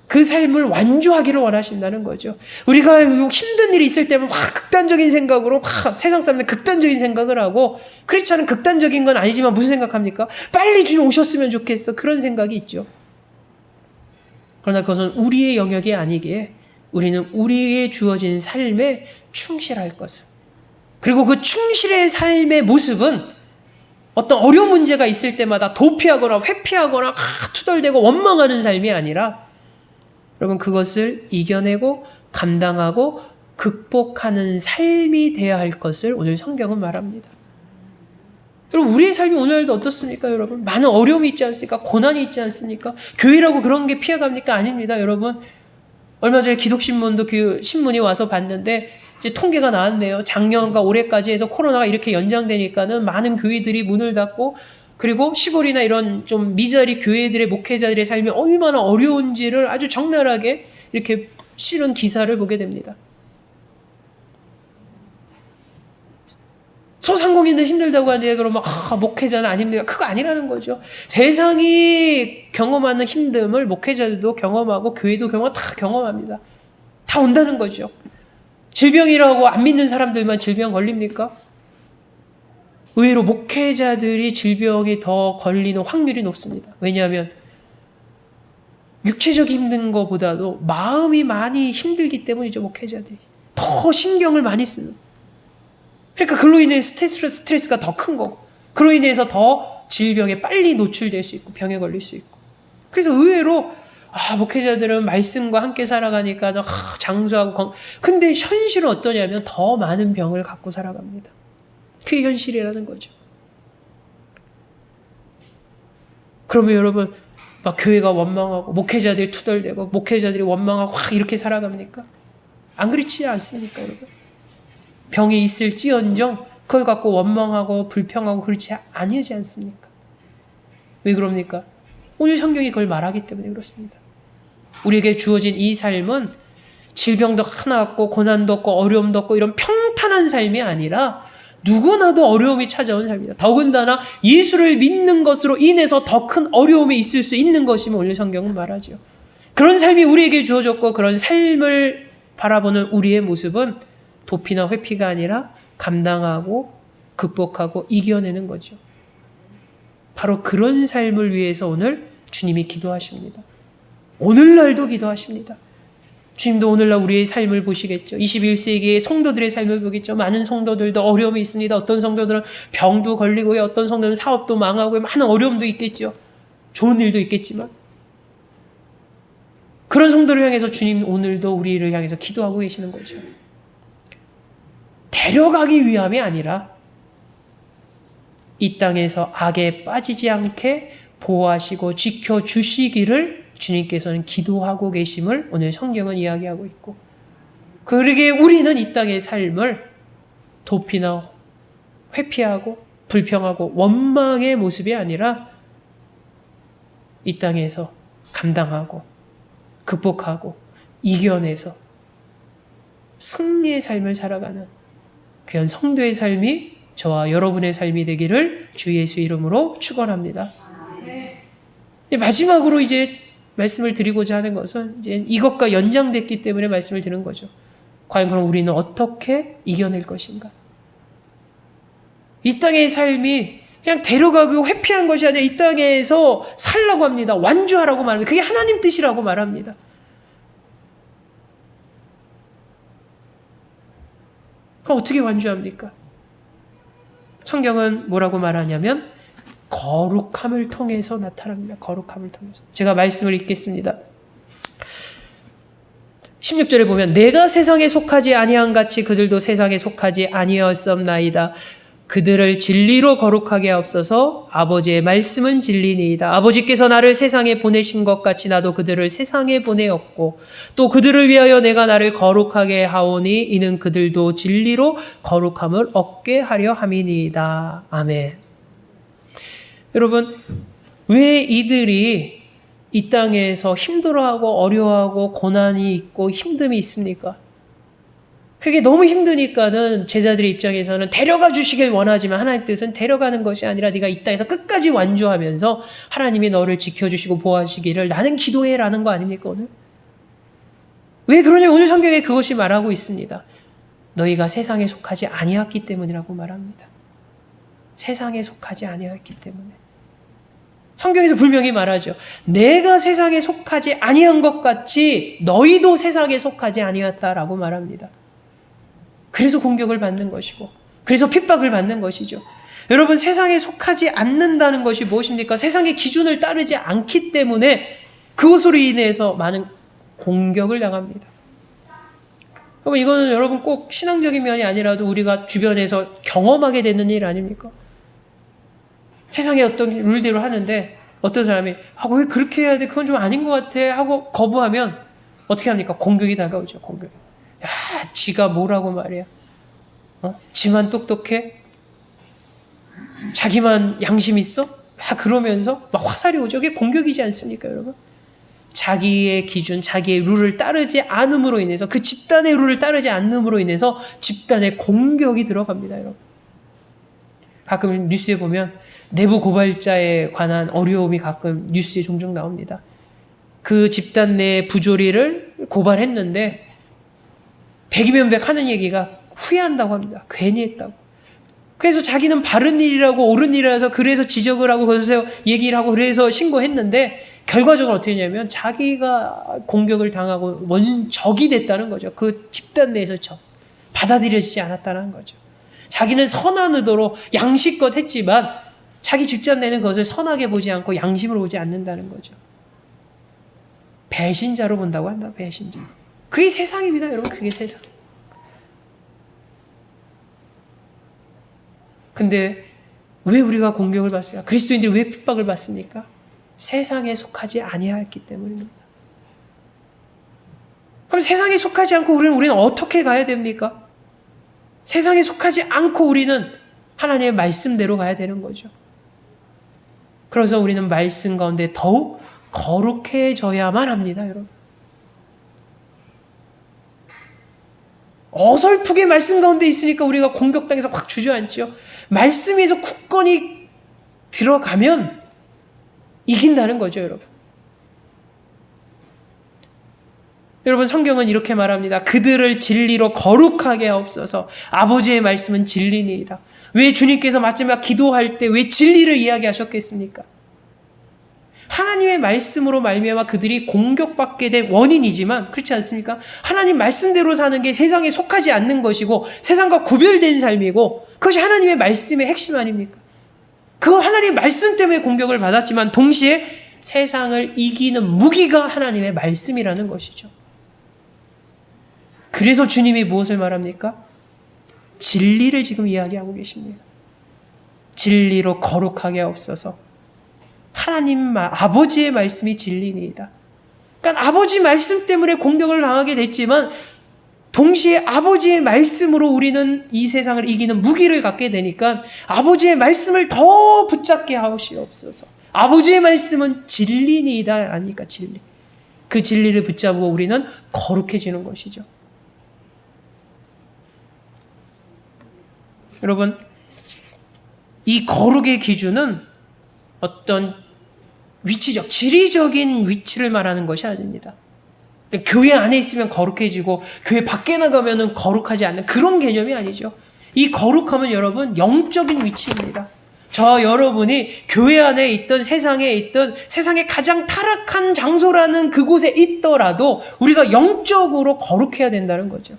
[SPEAKER 1] 그 삶을 완주하기를 원하신다는 거죠. 우리가 힘든 일이 있을 때면 막 극단적인 생각으로 막 세상 사람들 극단적인 생각을 하고 그렇지 않은 극단적인 건 아니지만 무슨 생각합니까? 빨리 주님 오셨으면 좋겠어. 그런 생각이 있죠. 그러나 그것은 우리의 영역이 아니기에 우리는 우리의 주어진 삶에 충실할 것을, 그리고 그 충실의 삶의 모습은 어떤 어려운 문제가 있을 때마다 도피하거나 회피하거나 투덜대고 원망하는 삶이 아니라 여러분 그것을 이겨내고 감당하고 극복하는 삶이 되어야 할 것을 오늘 성경은 말합니다. 여러분 우리의 삶이 오늘도 어떻습니까? 여러분 많은 어려움이 있지 않습니까? 고난이 있지 않습니까? 교회라고 그런 게 피해갑니까? 아닙니다. 여러분 얼마 전에 기독신문도 그 신문이 와서 봤는데 이제 통계가 나왔네요. 작년과 올해까지 해서 코로나가 이렇게 연장되니까는 많은 교회들이 문을 닫고 그리고 시골이나 이런 좀 미자리 교회들의 목회자들의 삶이 얼마나 어려운지를 아주 적나라하게 이렇게 실은 기사를 보게 됩니다. 소상공인들 힘들다고 하는데 그러면 목회자는 아닙니까? 그거 아니라는 거죠. 세상이 경험하는 힘듦을 목회자들도 경험하고 교회도 다 경험합니다. 다 온다는 거죠. 질병이라고 안 믿는 사람들만 질병 걸립니까? 의외로 목회자들이 질병에 더 걸리는 확률이 높습니다. 왜냐하면 육체적인 힘든 것보다도 마음이 많이 힘들기 때문이죠. 목회자들이 더 신경을 많이 쓰는. 그러니까 그로 인해 스트레스가 더 큰 거고 그로 인해서 더 질병에 빨리 노출될 수 있고 병에 걸릴 수 있고. 그래서 의외로 목회자들은 말씀과 함께 살아가니까 장수하고 근데 현실은 어떠냐면 더 많은 병을 갖고 살아갑니다. 그게 현실이라는 거죠. 그러면 여러분 막 교회가 원망하고 목회자들이 투덜대고 목회자들이 원망하고 이렇게 살아갑니까? 안 그렇지 않습니까, 여러분? 병이 있을지언정 그걸 갖고 원망하고 불평하고 그렇지 아니하지 않습니까? 왜 그럽니까? 오늘 성경이 그걸 말하기 때문에 그렇습니다. 우리에게 주어진 이 삶은 질병도 하나 없고 고난도 없고 어려움도 없고 이런 평탄한 삶이 아니라 누구나도 어려움이 찾아온 삶이다. 더군다나 예수를 믿는 것으로 인해서 더 큰 어려움이 있을 수 있는 것이면 오늘 성경은 말하죠. 그런 삶이 우리에게 주어졌고 그런 삶을 바라보는 우리의 모습은 도피나 회피가 아니라 감당하고 극복하고 이겨내는 거죠. 바로 그런 삶을 위해서 오늘 주님이 기도하십니다. 오늘날도 기도하십니다. 주님도 오늘날 우리의 삶을 보시겠죠. 21세기의 성도들의 삶을 보겠죠. 많은 성도들도 어려움이 있습니다. 어떤 성도들은 병도 걸리고요. 어떤 성도들은 사업도 망하고 많은 어려움도 있겠죠. 좋은 일도 있겠지만 그런 성도를 향해서 주님 오늘도 우리를 향해서 기도하고 계시는 거죠. 데려가기 위함이 아니라 이 땅에서 악에 빠지지 않게 보호하시고 지켜주시기를 주님께서는 기도하고 계심을 오늘 성경은 이야기하고 있고 그러기에 우리는 이 땅의 삶을 도피나 회피하고 불평하고 원망의 모습이 아니라 이 땅에서 감당하고 극복하고 이겨내서 승리의 삶을 살아가는 귀한 성도의 삶이 저와 여러분의 삶이 되기를 주 예수 이름으로 축원합니다. 마지막으로 이제 말씀을 드리고자 하는 것은 이제 이것과 연장됐기 때문에 말씀을 드리는 거죠. 과연 그럼 우리는 어떻게 이겨낼 것인가? 이 땅의 삶이 그냥 데려가고 회피한 것이 아니라 이 땅에서 살라고 합니다. 완주하라고 말합니다. 그게 하나님 뜻이라고 말합니다. 그럼 어떻게 완주합니까? 성경은 뭐라고 말하냐면 거룩함을 통해서 나타납니다. 거룩함을 통해서. 제가 말씀을 읽겠습니다. 16절에 보면 내가 세상에 속하지 아니한 같이 그들도 세상에 속하지 아니하였사옵나이다. 그들을 진리로 거룩하게 하옵소서. 아버지의 말씀은 진리니이다. 아버지께서 나를 세상에 보내신 것 같이 나도 그들을 세상에 보내었고 또 그들을 위하여 내가 나를 거룩하게 하오니 이는 그들도 진리로 거룩함을 얻게 하려 함이니이다. 아멘. 여러분, 왜 이들이 이 땅에서 힘들어하고 어려워하고 고난이 있고 힘듦이 있습니까? 그게 너무 힘드니까는 제자들의 입장에서는 데려가 주시길 원하지만 하나님 뜻은 데려가는 것이 아니라 네가 이 땅에서 끝까지 완주하면서 하나님이 너를 지켜주시고 보호하시기를 나는 기도해라는 거 아닙니까 오늘? 왜 그러냐면 오늘 성경에 그것이 말하고 있습니다. 너희가 세상에 속하지 아니었기 때문이라고 말합니다. 세상에 속하지 아니었기 때문에. 성경에서 분명히 말하죠. 내가 세상에 속하지 아니한 것 같이 너희도 세상에 속하지 아니었다라고 말합니다. 그래서 공격을 받는 것이고 그래서 핍박을 받는 것이죠. 여러분, 세상에 속하지 않는다는 것이 무엇입니까? 세상의 기준을 따르지 않기 때문에 그것으로 인해서 많은 공격을 당합니다. 그럼 이거는 여러분 꼭 신앙적인 면이 아니라도 우리가 주변에서 경험하게 되는 일 아닙니까? 세상에 어떤 룰대로 하는데 어떤 사람이 왜 그렇게 해야 돼? 그건 좀 아닌 것 같아 하고 거부하면 어떻게 합니까? 공격이 다가오죠. 공격. 야, 지가 뭐라고 말이야. 지만 똑똑해? 자기만 양심 있어? 막 그러면서 막 화살이 오죠. 그게 공격이지 않습니까, 여러분? 자기의 기준, 자기의 룰을 따르지 않음으로 인해서, 그 집단의 룰을 따르지 않음으로 인해서 집단의 공격이 들어갑니다, 여러분. 가끔 뉴스에 보면 내부 고발자에 관한 어려움이 가끔 뉴스에 종종 나옵니다. 그 집단 내 부조리를 고발했는데 100이면 100 하는 얘기가 후회한다고 합니다. 괜히 했다고. 그래서 자기는 바른 일이라고 옳은 일이라서 그래서 지적을 하고 그래서 얘기를 하고 그래서 신고했는데 결과적으로 어떻게 했냐면 자기가 공격을 당하고 적이 됐다는 거죠. 그 집단 내에서 받아들여지지 않았다는 거죠. 자기는 선한 의도로 양심껏 했지만 자기 집단 내는 것을 선하게 보지 않고 양심으로 보지 않는다는 거죠. 배신자로 본다고 한다. 배신자. 그게 세상입니다, 여러분. 그게 세상. 근데 왜 우리가 공격을 받습니까? 그리스도인들이 왜 핍박을 받습니까? 세상에 속하지 아니하였기 때문입니다. 그럼 세상에 속하지 않고 우리는 어떻게 가야 됩니까? 세상에 속하지 않고 우리는 하나님의 말씀대로 가야 되는 거죠. 그래서 우리는 말씀 가운데 더욱 거룩해져야만 합니다, 여러분. 어설프게 말씀 가운데 있으니까 우리가 공격당해서 확 주저앉죠. 말씀에서 굳건히 들어가면 이긴다는 거죠, 여러분. 여러분, 성경은 이렇게 말합니다. 그들을 진리로 거룩하게 하옵소서. 아버지의 말씀은 진리니이다. 왜 주님께서 마지막 기도할 때 왜 진리를 이야기하셨겠습니까? 하나님의 말씀으로 말미암아 그들이 공격받게 된 원인이지만 그렇지 않습니까? 하나님 말씀대로 사는 게 세상에 속하지 않는 것이고 세상과 구별된 삶이고 그것이 하나님의 말씀의 핵심 아닙니까? 그거 하나님의 말씀 때문에 공격을 받았지만 동시에 세상을 이기는 무기가 하나님의 말씀이라는 것이죠. 그래서 주님이 무엇을 말합니까? 진리를 지금 이야기하고 계십니다. 진리로 거룩하게 하옵소서. 하나님, 아버지의 말씀이 진리니이다. 그러니까 아버지 말씀 때문에 공격을 당하게 됐지만 동시에 아버지의 말씀으로 우리는 이 세상을 이기는 무기를 갖게 되니까 아버지의 말씀을 더 붙잡게 하시옵소서. 아버지의 말씀은 진리니이다 아닙니까? 진리. 그 진리를 붙잡고 우리는 거룩해지는 것이죠. 여러분, 이 거룩의 기준은 어떤 위치적, 지리적인 위치를 말하는 것이 아닙니다. 그러니까 교회 안에 있으면 거룩해지고 교회 밖에 나가면 거룩하지 않는 그런 개념이 아니죠. 이 거룩함은 여러분 영적인 위치입니다. 저 여러분이 교회 안에 있던 세상에 있던 세상의 가장 타락한 장소라는 그곳에 있더라도 우리가 영적으로 거룩해야 된다는 거죠.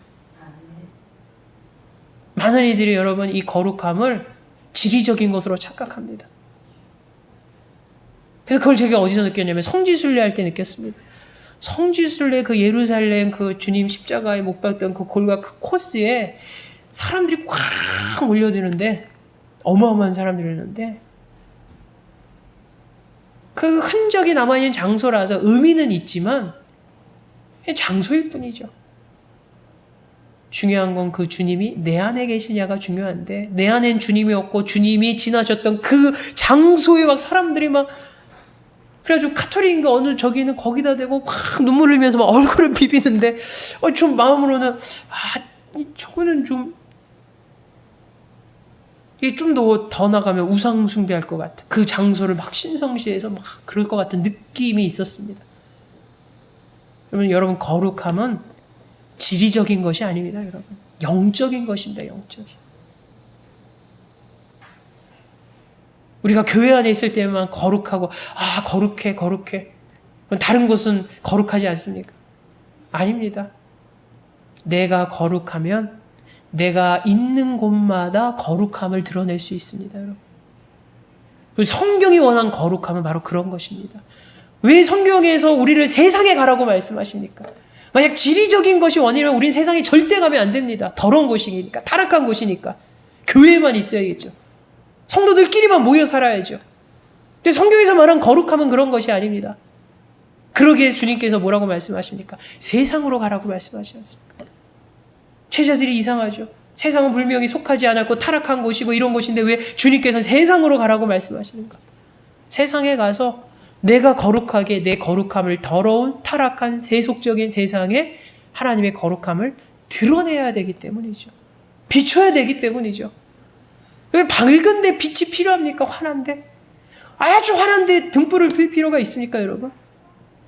[SPEAKER 1] 많은 이들이 여러분 이 거룩함을 지리적인 것으로 착각합니다. 그래서 그걸 제가 어디서 느꼈냐면 성지순례 할 때 느꼈습니다. 성지순례 그 예루살렘 그 주님 십자가에 못 박던 그 골과 그 코스에 사람들이 꽉 몰려드는데 어마어마한 사람들이었는데 그 흔적이 남아있는 장소라서 의미는 있지만 장소일 뿐이죠. 중요한 건 그 주님이 내 안에 계시냐가 중요한데 내 안엔 주님이 없고 주님이 지나셨던 그 장소에 막 사람들이 막 그래가지고 카톨릭인가 어느 저기는 거기다 대고 확 눈물 흘리면서 막 얼굴을 비비는데 좀 마음으로는 저거는 좀 이게 좀 더 나가면 우상 숭배할 것 같아. 그 장소를 막 신성시해서 막 그럴 것 같은 느낌이 있었습니다. 여러분 거룩함은 지리적인 것이 아닙니다, 여러분. 영적인 것입니다, 영적인. 우리가 교회 안에 있을 때만 거룩하고 거룩해. 다른 곳은 거룩하지 않습니까? 아닙니다. 내가 거룩하면 내가 있는 곳마다 거룩함을 드러낼 수 있습니다, 여러분. 성경이 원한 거룩함은 바로 그런 것입니다. 왜 성경에서 우리를 세상에 가라고 말씀하십니까? 만약 지리적인 것이 원이라면 우린 세상에 절대 가면 안 됩니다. 더러운 곳이니까, 타락한 곳이니까. 교회만 있어야겠죠. 성도들끼리만 모여 살아야죠. 근데 성경에서 말한 거룩함은 그런 것이 아닙니다. 그러기에 주님께서 뭐라고 말씀하십니까? 세상으로 가라고 말씀하시지 않습니까? 제자들이 이상하죠. 세상은 분명히 속하지 않았고 타락한 곳이고 이런 곳인데 왜 주님께서는 세상으로 가라고 말씀하시는가? 세상에 가서 내가 거룩하게 내 거룩함을 더러운 타락한 세속적인 세상에 하나님의 거룩함을 드러내야 되기 때문이죠. 비춰야 되기 때문이죠. 밝은데 빛이 필요합니까? 환한데? 아주 환한데 등불을 필 필요가 있습니까, 여러분?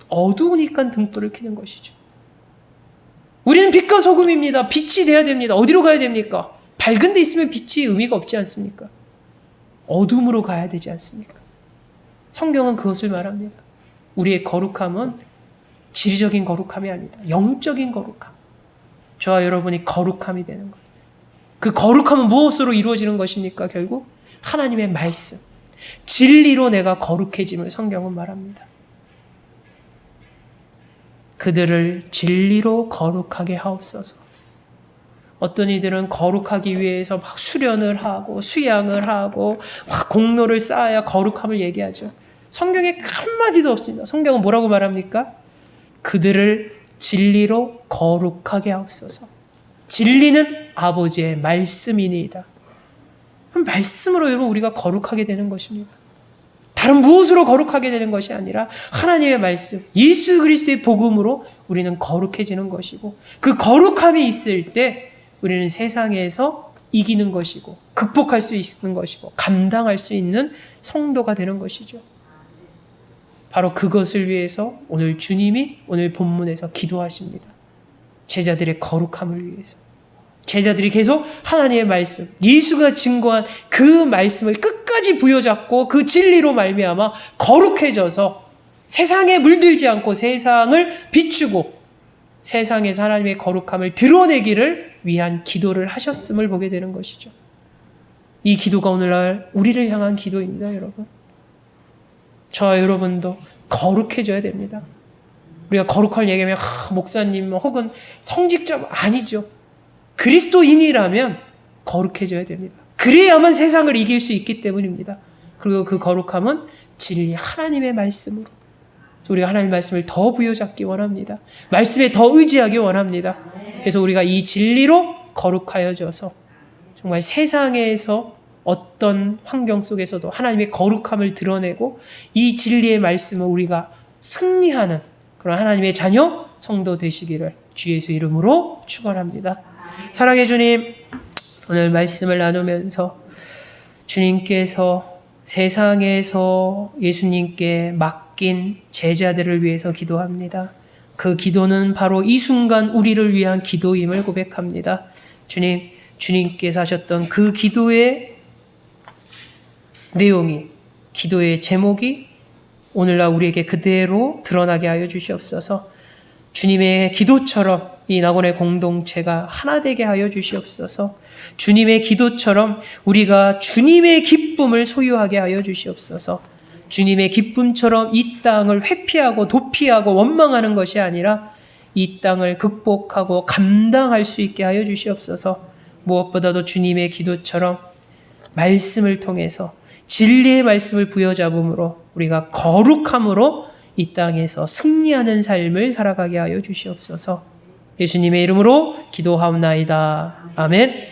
[SPEAKER 1] 어두우니까 등불을 켜는 것이죠. 우리는 빛과 소금입니다. 빛이 돼야 됩니다. 어디로 가야 됩니까? 밝은 데 있으면 빛이 의미가 없지 않습니까? 어둠으로 가야 되지 않습니까? 성경은 그것을 말합니다. 우리의 거룩함은 지리적인 거룩함이 아니다. 영적인 거룩함. 저와 여러분이 거룩함이 되는 것. 그 거룩함은 무엇으로 이루어지는 것입니까? 결국 하나님의 말씀. 진리로 내가 거룩해짐을 성경은 말합니다. 그들을 진리로 거룩하게 하옵소서. 어떤 이들은 거룩하기 위해서 막 수련을 하고 수양을 하고 막 공로를 쌓아야 거룩함을 얘기하죠. 성경에 한마디도 없습니다. 성경은 뭐라고 말합니까? 그들을 진리로 거룩하게 하옵소서. 진리는 아버지의 말씀이니이다. 말씀으로 여러분 우리가 거룩하게 되는 것입니다. 다른 무엇으로 거룩하게 되는 것이 아니라 하나님의 말씀, 예수 그리스도의 복음으로 우리는 거룩해지는 것이고 그 거룩함이 있을 때 우리는 세상에서 이기는 것이고 극복할 수 있는 것이고 감당할 수 있는 성도가 되는 것이죠. 바로 그것을 위해서 오늘 주님이 오늘 본문에서 기도하십니다. 제자들의 거룩함을 위해서. 제자들이 계속 하나님의 말씀, 예수가 증거한 그 말씀을 끝까지 부여잡고 그 진리로 말미암아 거룩해져서 세상에 물들지 않고 세상을 비추고 세상에서 하나님의 거룩함을 드러내기를 위한 기도를 하셨음을 보게 되는 것이죠. 이 기도가 오늘날 우리를 향한 기도입니다, 여러분. 저와 여러분도 거룩해져야 됩니다. 우리가 거룩할 얘기하면 목사님 혹은 성직자 아니죠. 그리스도인이라면 거룩해져야 됩니다. 그래야만 세상을 이길 수 있기 때문입니다. 그리고 그 거룩함은 진리 하나님의 말씀으로. 우리가 하나님의 말씀을 더 부여잡기 원합니다. 말씀에 더 의지하기 원합니다. 그래서 우리가 이 진리로 거룩하여져서 정말 세상에서 어떤 환경 속에서도 하나님의 거룩함을 드러내고 이 진리의 말씀을 우리가 승리하는 그런 하나님의 자녀 성도 되시기를 주 예수 이름으로 축원합니다. 사랑해 주님, 오늘 말씀을 나누면서 주님께서 세상에서 예수님께 맡긴 제자들을 위해서 기도합니다. 그 기도는 바로 이 순간 우리를 위한 기도임을 고백합니다. 주님, 주님께서 하셨던 그 기도의 내용이, 기도의 제목이 오늘날 우리에게 그대로 드러나게 하여 주시옵소서. 주님의 기도처럼 이 낙원의 공동체가 하나 되게 하여 주시옵소서. 주님의 기도처럼 우리가 주님의 기쁨을 소유하게 하여 주시옵소서. 주님의 기쁨처럼 이 땅을 회피하고 도피하고 원망하는 것이 아니라 이 땅을 극복하고 감당할 수 있게 하여 주시옵소서. 무엇보다도 주님의 기도처럼 말씀을 통해서 진리의 말씀을 부여잡음으로 우리가 거룩함으로 이 땅에서 승리하는 삶을 살아가게 하여 주시옵소서. 예수님의 이름으로 기도하옵나이다. 아멘.